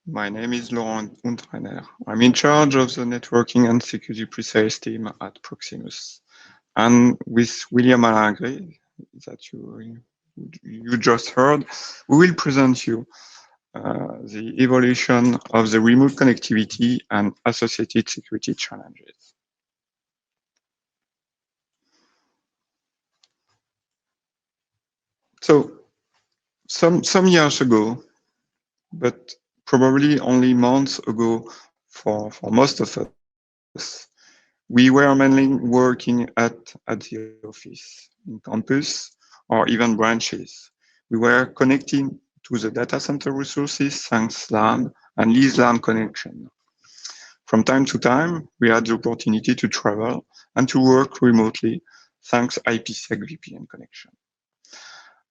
My name is Laurent Unterreiner. I'm in charge of the networking and security pre-sales team at Proximus. And with William Alagre, that you just heard, we will present you the evolution of the remote connectivity and associated security challenges. So some years ago, but probably only months ago for most of us, we were mainly working at the office, in campus, or even branches. We were connecting to the data center resources thanks LAN and lease LAN connection. From time to time, we had the opportunity to travel and to work remotely thanks IPsec VPN connection.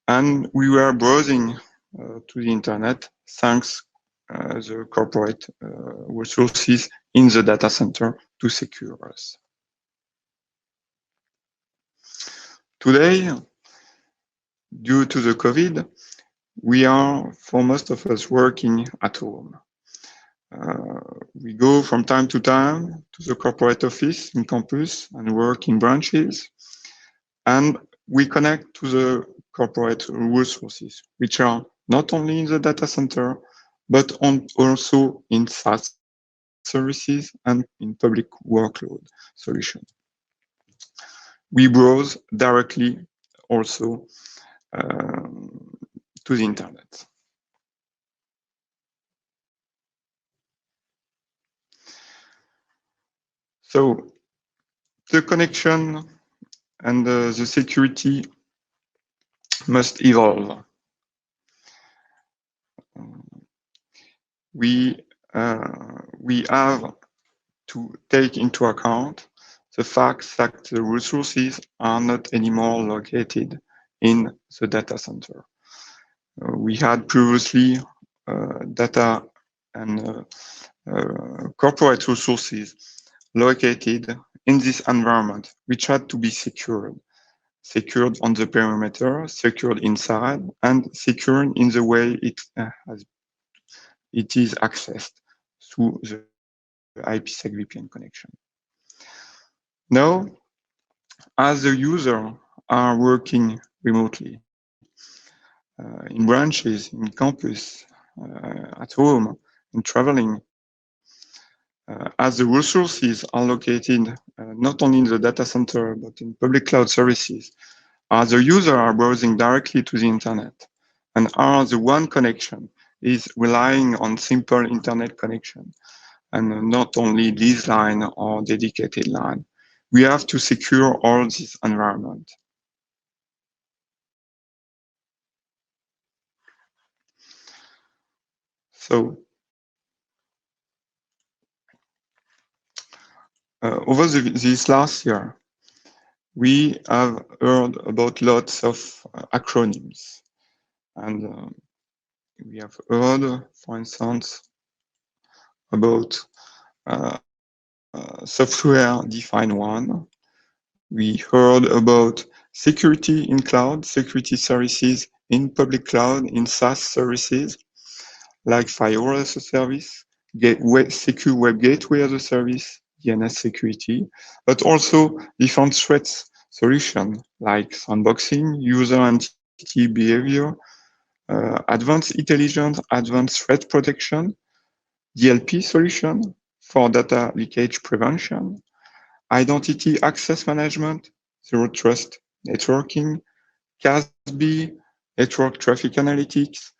And we were browsing to the internet thanks the corporate resources in the data center to secure us. Today, due to the COVID, we are, for most of us, working at home. We go from time to time to the corporate office in campus and work in branches. And we connect to the corporate resources, which are not only in the data center, but also in SaaS services and in public workload solutions. We browse directly also to the internet. So the connection and the security must evolve. We have to take into account the fact that the resources are not anymore located in the data center. We had previously data and corporate resources located in this environment, which had to be secured on the perimeter, secured inside, and secured in the way it is accessed through the IPsec VPN connection. Now, as the user are working remotely, in branches, in campus, at home, in traveling, as the resources are located not only in the data center, but in public cloud services, as the user are browsing directly to the internet, and as the one connection is relying on simple internet connection, and not only lease line or dedicated line, we have to secure all this environment. So, over this last year, we have heard about lots of acronyms. And we have heard, for instance, about software-defined one. We heard about security in cloud, security services in public cloud, in SaaS services, like firewall as a service, secure web gateway as a service, DNS security, but also different threats solution like sandboxing, user entity behavior, advanced intelligence, advanced threat protection, DLP solution for data leakage prevention, identity access management, zero trust networking, CASB, network traffic analytics,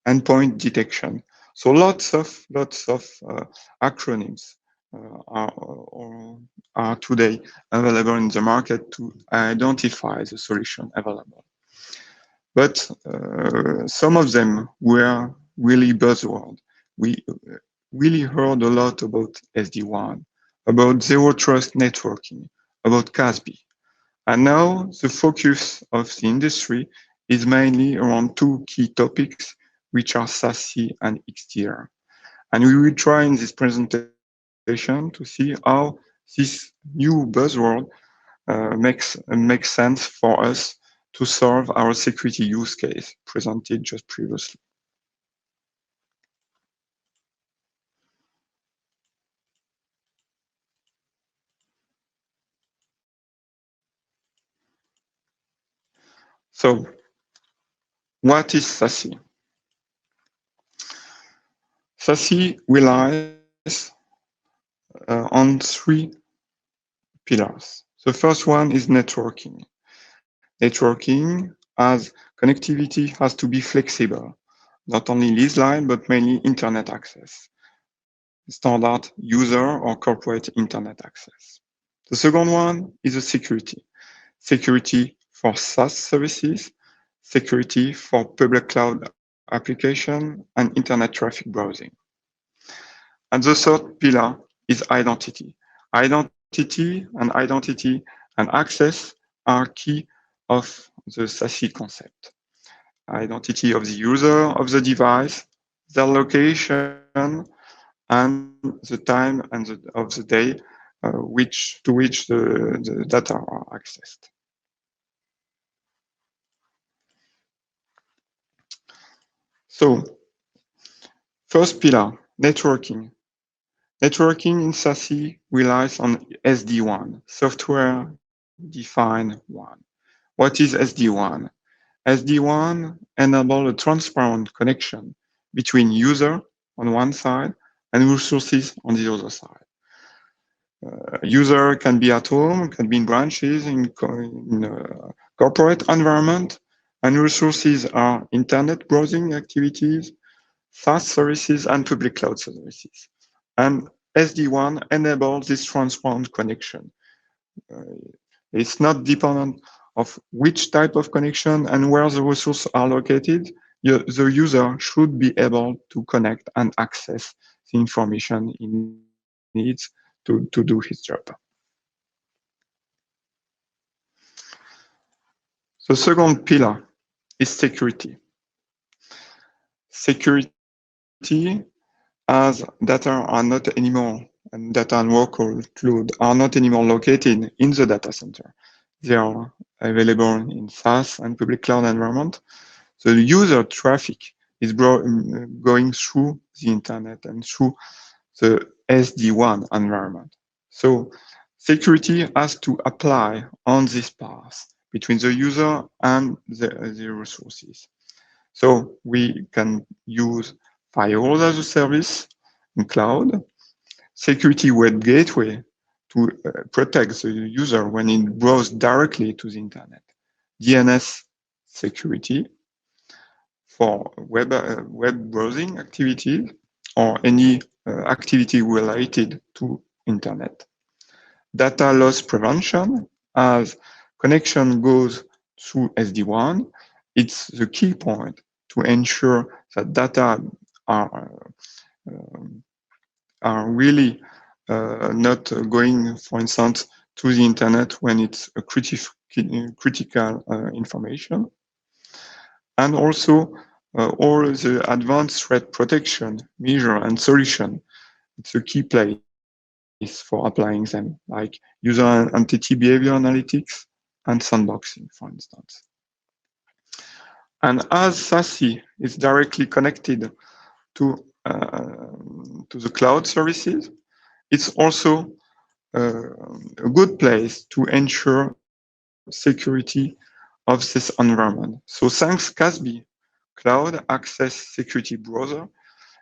endpoint detection. So lots of acronyms are today available in the market to identify the solution available. But some of them were really buzzword. We really heard a lot about SD1, about zero trust networking, about CASB. And now the focus of the industry is mainly around two key topics, which are SASE and XDR. And we will try in this presentation to see how this new buzzword makes sense for us to solve our security use case presented just previously. So, what is SASE? SASE relies on three pillars. The first one is networking. Networking as connectivity has to be flexible, not only lease line, but mainly internet access, standard user or corporate internet access. The second one is the security. Security for SaaS services, security for public cloud application, and internet traffic browsing. And the third pillar is identity. Identity and access are key of the SASE concept. Identity of the user, of the device, their location, and the time of the day to which the data are accessed. So, first pillar, networking. Networking in SASE relies on SD1, software-defined WAN. What is SD1? SD1 enables a transparent connection between user on one side and resources on the other side. User can be at home, can be in branches, in a corporate environment, and resources are internet browsing activities, SaaS services, and public cloud services. And SD1 enables this transparent connection. It's not dependent of which type of connection and where the resources are located. The user should be able to connect and access the information he needs to do his job. The second pillar is security. Security as data are not anymore, and data and workload are not anymore located in the data center. They are available in SaaS and public cloud environment. So the user traffic is going through the internet and through the SD1 environment. So security has to apply on this path between the user and the resources. So we can use firewall as a service in cloud, security web gateway to protect the user when it browses directly to the internet, DNS security for web browsing activities or any activity related to internet. Data loss prevention, as connection goes through SD1, it's the key point to ensure that data are really not going, for instance, to the internet when it's a critical information. And also all the advanced threat protection measure and solution. It's a key place for applying them, like user entity behavior analytics and sandboxing, for instance. And as SASE is directly connected to the cloud services, it's also a good place to ensure security of this environment. So thanks CASB, Cloud Access Security Browser,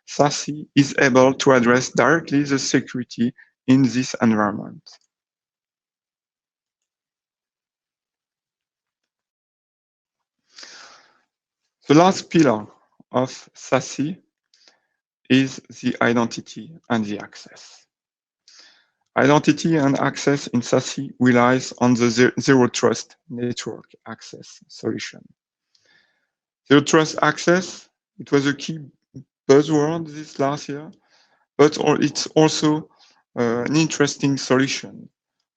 SASE is able to address directly the security in this environment. The last pillar of SASE is the identity and the access. Identity and access in SASE relies on the zero trust network access solution. Zero trust access, it was a key buzzword this last year, but it's also an interesting solution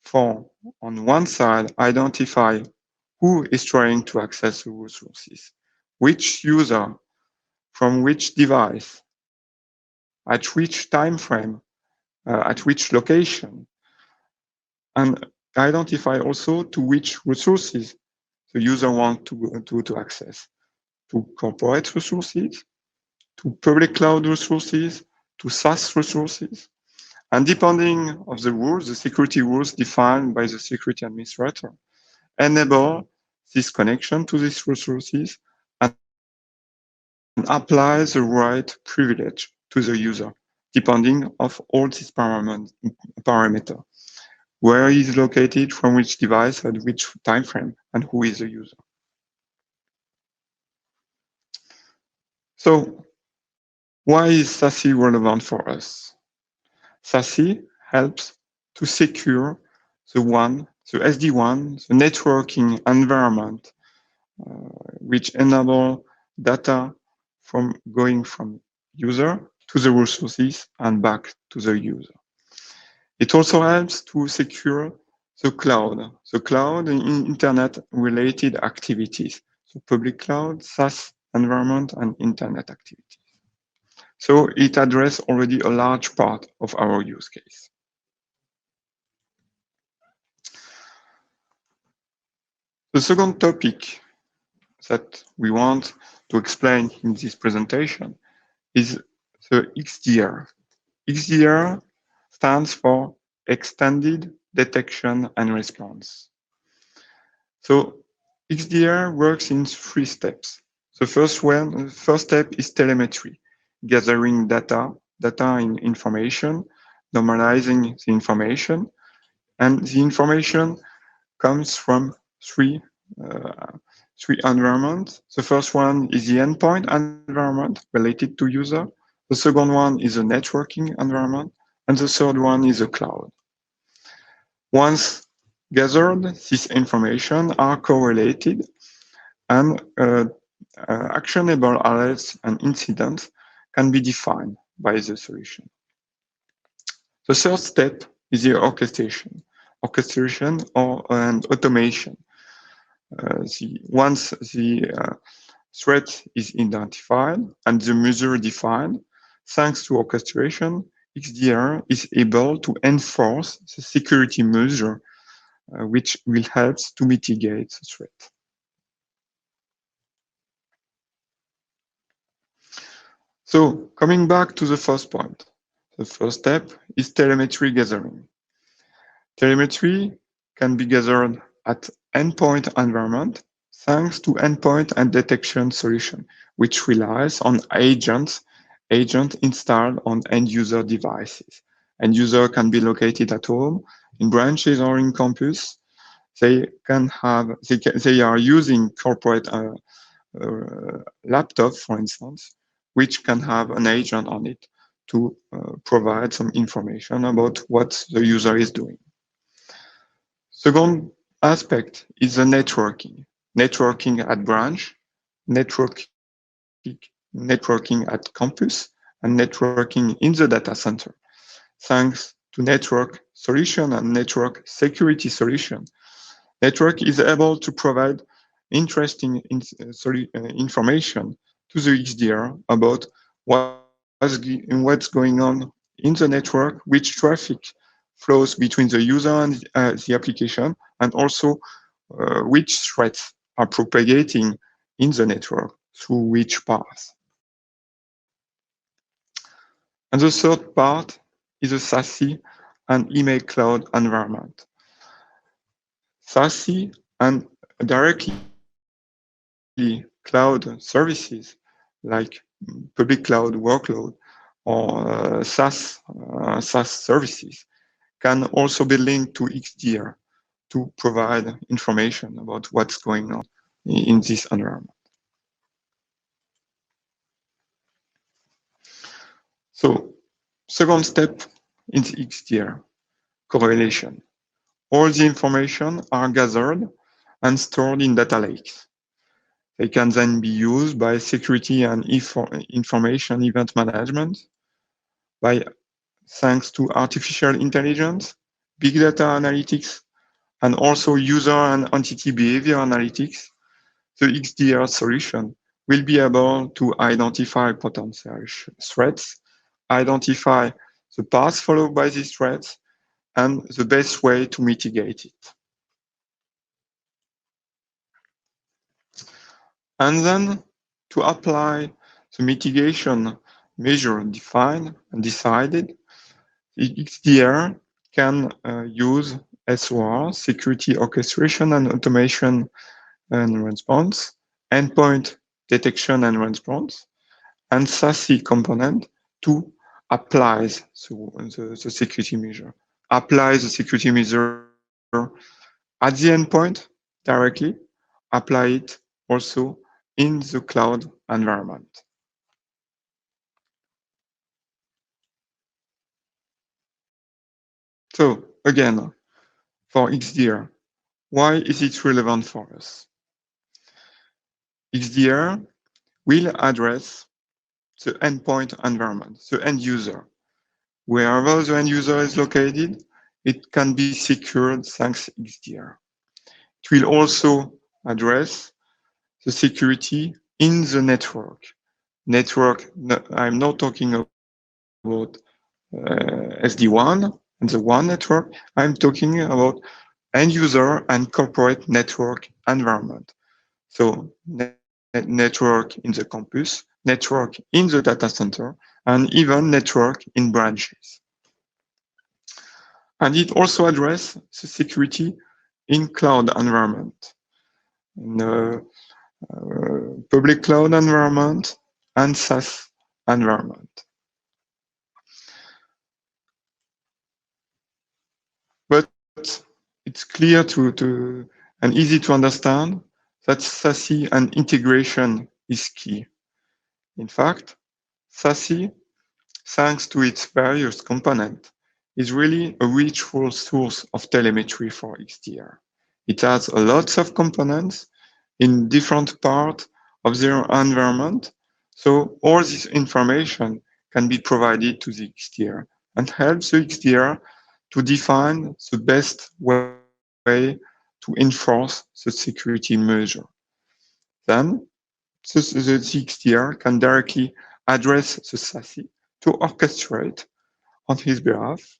for, on one side, identify who is trying to access the resources, which user, from which device, at which time frame, at which location, and identify also to which resources the user wants to access, to corporate resources, to public cloud resources, to SaaS resources. And depending on the rules, the security rules defined by the security administrator, enable this connection to these resources and apply the right privilege to the user, depending of all these parameters. Where he is located, from which device, at which time frame, and who is the user. So, why is SASE relevant for us? SASE helps to secure the SD1, the networking environment, which enable data from going from user to the resources and back to the user. It also helps to secure the cloud and internet-related activities, so public cloud, SaaS environment, and internet activities. So it addresses already a large part of our use case. The second topic that we want to explain in this presentation is the XDR. XDR stands for Extended Detection and Response. So XDR works in 3 steps. The first step is telemetry, gathering data and information, normalizing the information, and the information comes from three environments. The first one is the endpoint environment related to user. The second one is a networking environment, and the third one is a cloud. Once gathered, this information are correlated, and actionable alerts and incidents can be defined by the solution. The third step is the orchestration and automation. Once the threat is identified and the measure defined, thanks to orchestration, XDR is able to enforce the security measure, which will help to mitigate the threat. So coming back to the first point, the first step is telemetry gathering. Telemetry can be gathered at endpoint environment thanks to endpoint and detection solution, which relies on agents installed on end user devices. End user can be located at home, in branches, or in campus. They are using corporate laptop, for instance, which can have an agent on it to provide some information about what the user is doing. Second aspect is the networking. Networking at branch, networking at campus, and networking in the data center. Thanks to network solution and network security solution, network is able to provide interesting information to the XDR about what's going on in the network, which traffic flows between the user and the application, and also which threats are propagating in the network through which path. And the third part is a SASE and email cloud environment. SASE and directly cloud services like public cloud workload or SaaS services can also be linked to XDR to provide information about what's going on in this environment. So, second step in the XDR, correlation. All the information are gathered and stored in data lakes. They can then be used by security and information event management, thanks to artificial intelligence, big data analytics, and also user and entity behavior analytics. The XDR solution will be able to identify potential threats, identify the path followed by these threats, and the best way to mitigate it. And then to apply the mitigation measure defined and decided, the XDR can use SOR, security orchestration and automation and response, endpoint detection and response, and SASE component to apply the security measure. Apply the security measure at the endpoint directly, apply it also in the cloud environment. So again, for XDR, why is it relevant for us? XDR will address the endpoint environment, the end user. Wherever the end user is located, it can be secured thanks to XDR. It will also address the security in the network. I'm not talking about SD1 and the WAN network. I'm talking about end user and corporate network environment. So network in the campus, network in the data center, and even network in branches. And it also addresses the security in cloud environment, in public cloud environment and SaaS environment. But it's clear and easy to understand that SASE and integration is key. In fact, SASE, thanks to its various components, is really a rich source of telemetry for XDR. It has a lot of components in different parts of their environment, so all this information can be provided to the XDR and help the XDR to define the best way to enforce the security measure. Then the XDR can directly address the SASE to orchestrate on his behalf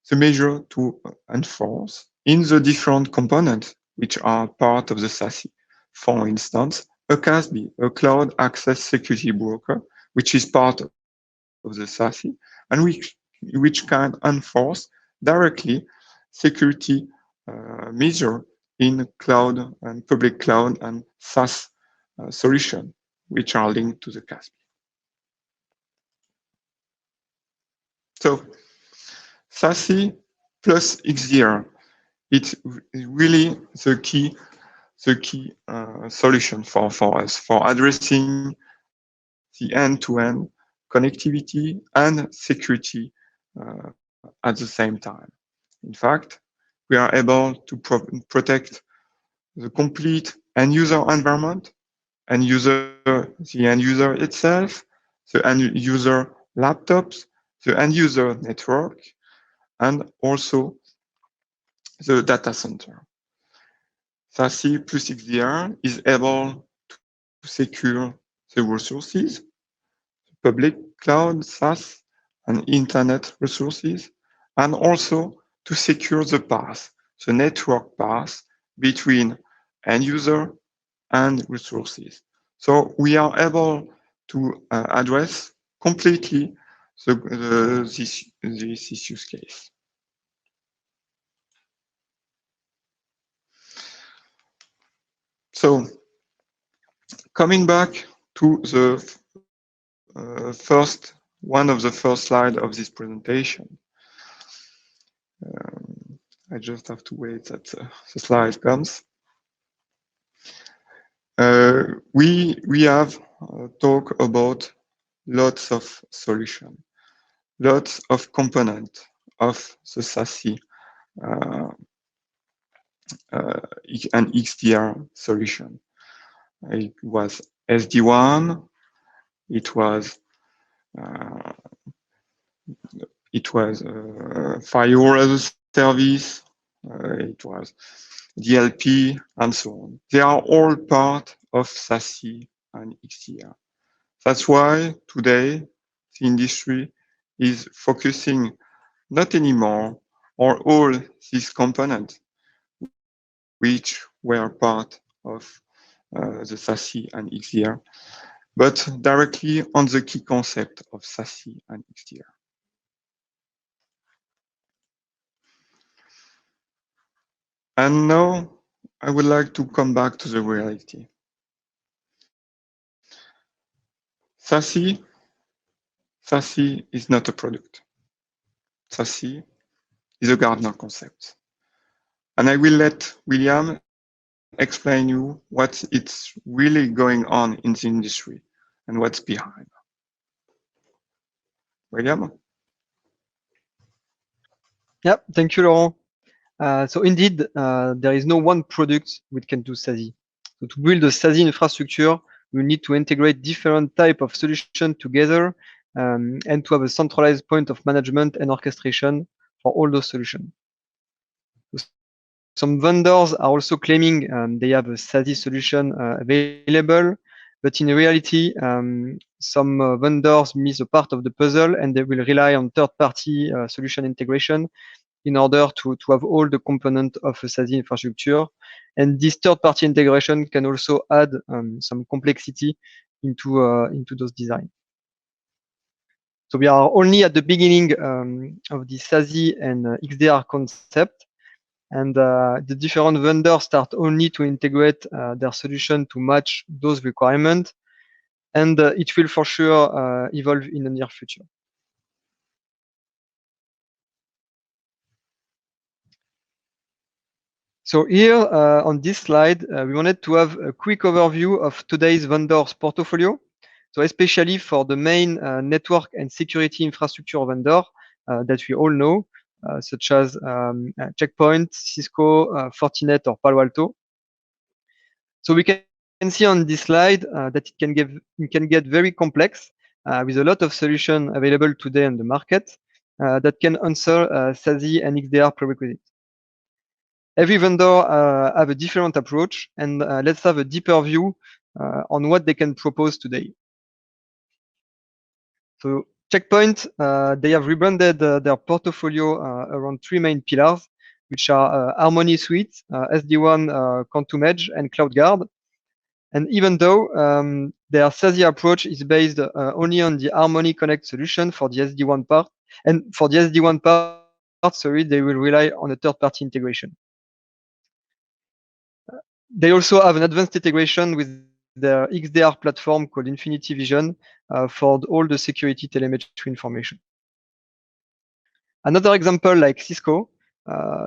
the measure to enforce in the different components which are part of the SASE. For instance, a CASB, a Cloud Access Security Broker, which is part of the SASE and which can enforce directly security measure in cloud and public cloud and SaaS solution, which are linked to the CASB. So SASE plus XDR, it's really the key solution for us for addressing the end-to-end connectivity and security at the same time. In fact, we are able to protect the complete end-user environment, the end-user itself, the end-user laptops, the end-user network, and also the data center. SASE plus XDR is able to secure the resources, public cloud, SaaS, and internet resources, and also to secure the path, the network path between end user and resources. So we are able to address completely this use case. So coming back to the one of the first slides of this presentation. I just have to wait that the slide comes. We have talked about lots of solutions, lots of components of the SASE and XDR solution. It was SD1, it was firewall as a service, it was DLP, and so on. They are all part of SASE and XDR. That's why today the industry is focusing not anymore on all these components which were part of the SASE and XDR, but directly on the key concept of SASE and XDR. And now I would like to come back to the reality. SASE is not a product. SASE is a Gartner concept. And I will let William explain you what it's really going on in the industry and what's behind. William? Yeah, thank you, Laurent. So indeed, there is no one product which can do SASE. So to build a SASE infrastructure, we need to integrate different type of solutions together and to have a centralized point of management and orchestration for all those solutions. Some vendors are also claiming they have a SASE solution available, but in reality, some vendors miss a part of the puzzle and they will rely on third-party solution integration in order to have all the components of a SASE infrastructure. And this third-party integration can also add some complexity into those designs. So we are only at the beginning of the SASE and XDR concept. And the different vendors start only to integrate their solution to match those requirements. And it will for sure evolve in the near future. So here on this slide, we wanted to have a quick overview of today's vendors portfolio. So especially for the main network and security infrastructure vendor that we all know, such as Checkpoint, Cisco, Fortinet, or Palo Alto. So we can see on this slide that it can get very complex with a lot of solutions available today on the market that can answer SASE and XDR prerequisites. Every vendor have a different approach, and let's have a deeper view on what they can propose today. So Checkpoint, they have rebranded their portfolio around three main pillars, which are Harmony Suite, SD1 Quantum Edge, and CloudGuard. And even though their SASE approach is based only on the Harmony Connect solution for the SD1 part, and for the SD1 part, sorry, they will rely on a third-party integration. They also have an advanced integration with their XDR platform called Infinity Vision for all the security telemetry information. Another example like Cisco.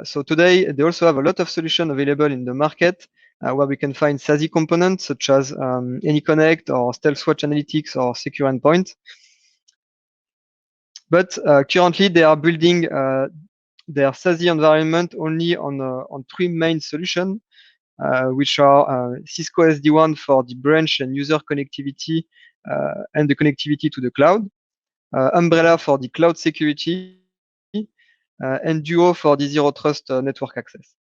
So today, they also have a lot of solutions available in the market where we can find SASE components such as AnyConnect or StealthWatch Analytics or Secure Endpoint. But currently, they are building their SASE environment only on three main solutions, which are Cisco SD1 for the branch and user connectivity and the connectivity to the cloud, Umbrella for the cloud security, and Duo for the zero trust network access.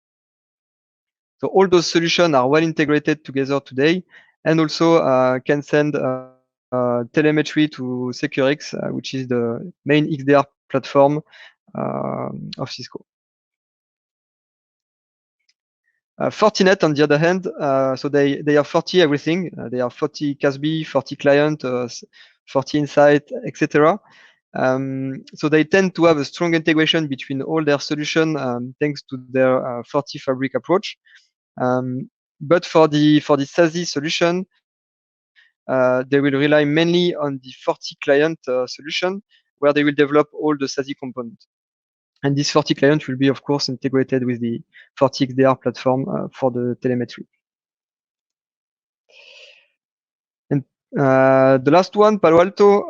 So all those solutions are well integrated together today, and also can send telemetry to SecureX, which is the main XDR platform of Cisco. Fortinet, on the other hand, so they have Forti everything. They have Forti CASB, Forti Client, Forti Insight, etc. So they tend to have a strong integration between all their solutions thanks to their Forti Fabric approach. But for the SASE solution, they will rely mainly on the Forti Client solution, where they will develop all the SASE components. And this Forti client will be, of course, integrated with the Forti XDR platform for the telemetry. And the last one, Palo Alto.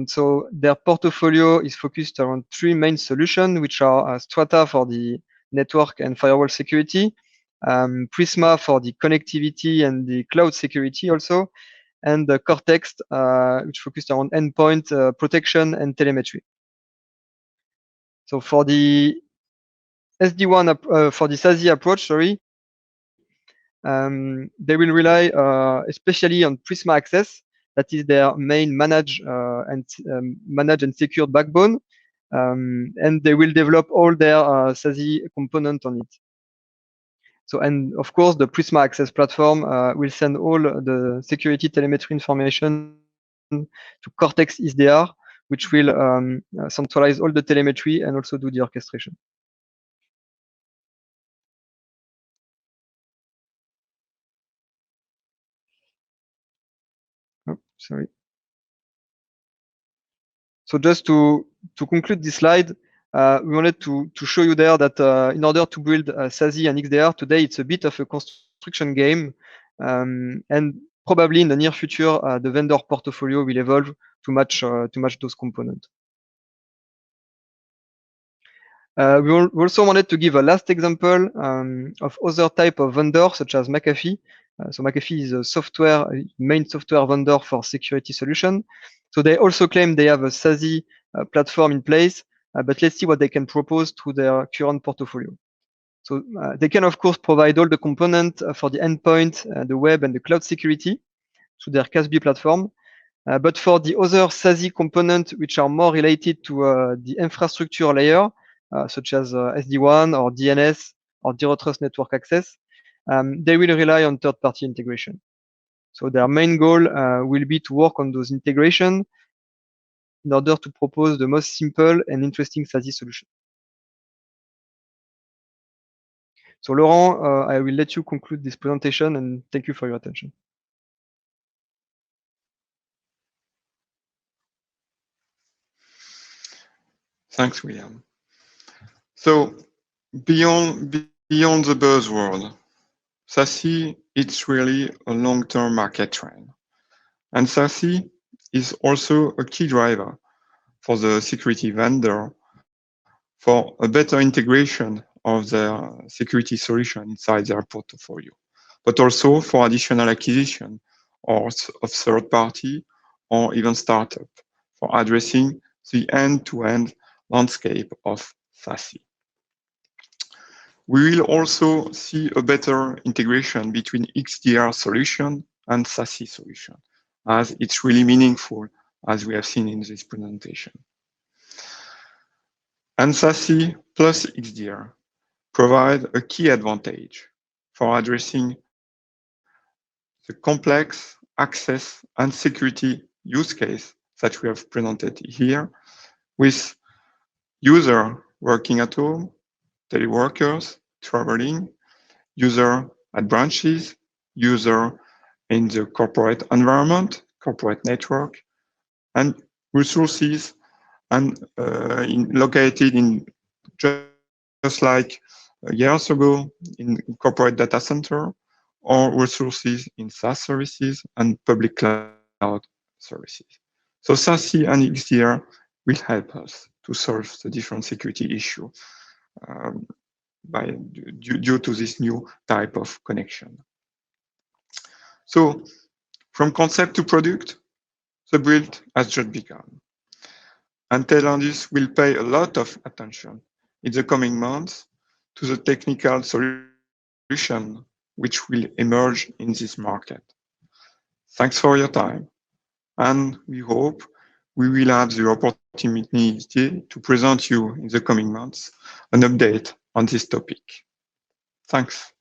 So their portfolio is focused around three main solutions, which are Strata for the network and firewall security, Prisma for the connectivity and the cloud security also, and Cortex, which focused around endpoint protection and telemetry. So for the SD1 for the SASE approach, sorry, they will rely especially on Prisma Access. That is their main manage and secured backbone, and they will develop all their SASE component on it. So, and of course, the Prisma Access platform will send all the security telemetry information to Cortex XDR, which will centralize all the telemetry and also do the orchestration. Sorry. So just to conclude this slide, we wanted to show you there that in order to build SASE and XDR today, it's a bit of a construction game, and probably in the near future, the vendor portfolio will evolve to match those components. We also wanted to give a last example of other type of vendors such as McAfee. So McAfee is a main software vendor for security solution. So they also claim they have a SASE platform in place, but let's see what they can propose to their current portfolio. So they can of course provide all the components for the endpoint, the web, and the cloud security to their CASB platform. But for the other SASE components, which are more related to the infrastructure layer, such as SD1 or DNS or Zero Trust Network Access, they will rely on third-party integration. So their main goal will be to work on those integration in order to propose the most simple and interesting SASE solution. So Laurent, I will let you conclude this presentation, and thank you for your attention. Thanks, William. So beyond the buzzword, SASE, it's really a long-term market trend. And SASE is also a key driver for the security vendor for a better integration of their security solution inside their portfolio, but also for additional acquisition or of third party or even startup for addressing the end-to-end landscape of SASE. We will also see a better integration between XDR solution and SASE solution, as it's really meaningful, as we have seen in this presentation. And SASE plus XDR provide a key advantage for addressing the complex access and security use case that we have presented here with user working at home, teleworkers, traveling, user at branches, user in the corporate environment, corporate network, and resources and located in just like years ago in corporate data center or resources in SaaS services and public cloud services. So SASE and XDR will help us to solve the different security issue due to this new type of connection. So from concept to product, the build has just begun. And Telindus will pay a lot of attention in the coming months to the technical solution which will emerge in this market. Thanks for your time. And we hope we will have the opportunity to present you in the coming months an update on this topic. Thanks.